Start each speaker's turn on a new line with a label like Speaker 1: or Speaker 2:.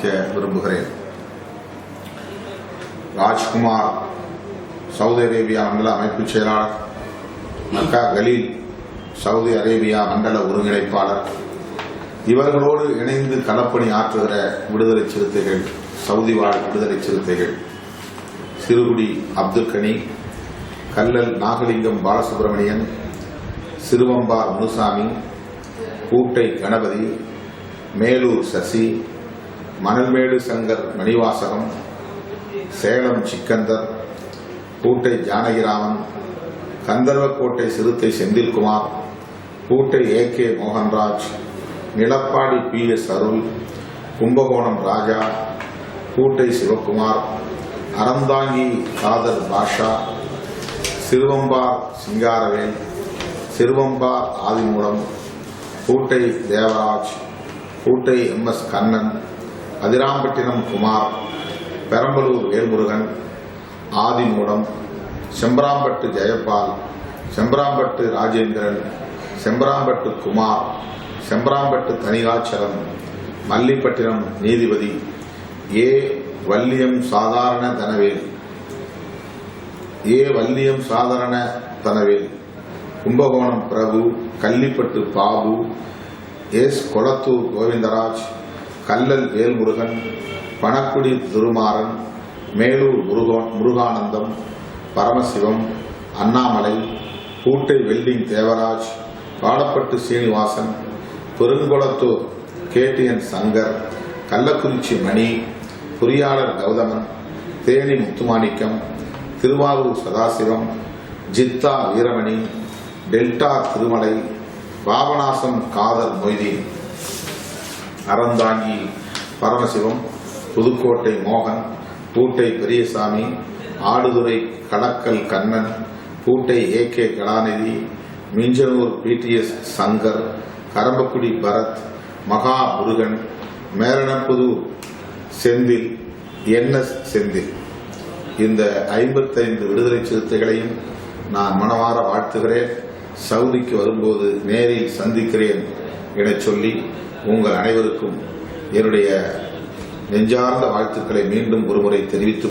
Speaker 1: ஆரம்பிக்க விரும்புகிறேன். Rajkumar Saudi Arabia மண்டல அமைப்பு செயலாளர், மக்கா கலீல் சவுதி அரேபியா மண்டல ஒருங்கிணைப்பாளர், இவர்களோடு இணைந்து களப்பணி ஆற்றுகிற விடுதலை சிறுத்தைகள், சவுதி வாழ் விடுதலை சிறுத்தைகள், சிறுகுடி அப்துல் கனி, கல்லல் நாகலிங்கம் பாலசுப்ரமணியன், சிறுவம்பார் முனுசாமி, கூட்டை கணபதி, மேலூர் சசி, மணல்மேடு சங்கர் மணிவாசகம், சேலம் சிக்கந்தர், கூட்டை ஜானகிராமன், கந்தர்வக்கோட்டை சிறுத்தை செந்தில்குமார், கூட்டை AK மோகன்ராஜ், நிலப்பாடி PS அருள், கும்பகோணம் ராஜா, கூட்டை சிவக்குமார், அறந்தாங்கி காதர் பாஷா, சிறுவம்பார் சிங்காரவேல், சிறுவம்பார் ஆதிமூலம், கூட்டை தேவராஜ், கூட்டை MS கண்ணன், அதிராம்பட்டினம் குமார், பெரம்பலூர் வேல்முருகன், ஆதிமூலம், செம்பராம்பட்டு ஜெயபால், செம்பராம்பட்டு ராஜேந்திரன், செம்பராம்பட்டு குமார், செம்பராம்பட்டு தனிகாச்சலம், மல்லிப்பட்டினம் நீதிபதி, வல்லியம் சாதாரண தனவேல், கும்பகோணம் பிரபு, கள்ளிப்பட்டு பாபு, கொளத்தூர் கோவிந்தராஜ், கல்லல் வேல்முருகன், பணக்குடி திருமாறன், மேலூர் முருகானந்தம், பரமசிவம், அண்ணாமலை, கூட்டை வெல்டிங் தேவராஜ், பாலப்பட்டு சீனிவாசன், பெருங்குளத்தூர் KTN சங்கர், கள்ளக்குறிச்சி மணி, பொறியாளர் கௌதமன், தேனி முத்துமாணிக்கம், திருவாரூர் சதாசிவம், ஜித்தா வீரமணி, டெல்டா திருமலை, பாபநாசம் காதர் மொய்தீன், அறந்தாங்கி பரமசிவம், புதுக்கோட்டை மோகன், கூட்டை பெரியசாமி, ஆடுதுறை கடக்கல் கண்ணன், கூட்டை AK கலாநிதி, மிஞ்சனூர் PTS சங்கர், கரம்பக்குடி பரத், மகா முருகன், மேரணப்புதூர் செந்தில், NS செந்தில். இந்த 55 விடுதலை சிறுத்தைகளையும் நான் மனமாற வாழ்த்துகிறேன். சவுதிக்கு வரும்போது நேரில் சந்திக்கிறேன் என சொல்லி உங்கள் அனைவருக்கும் என்னுடைய நெஞ்சார்ந்த வாழ்த்துக்களை மீண்டும் ஒருமுறை தெரிவித்து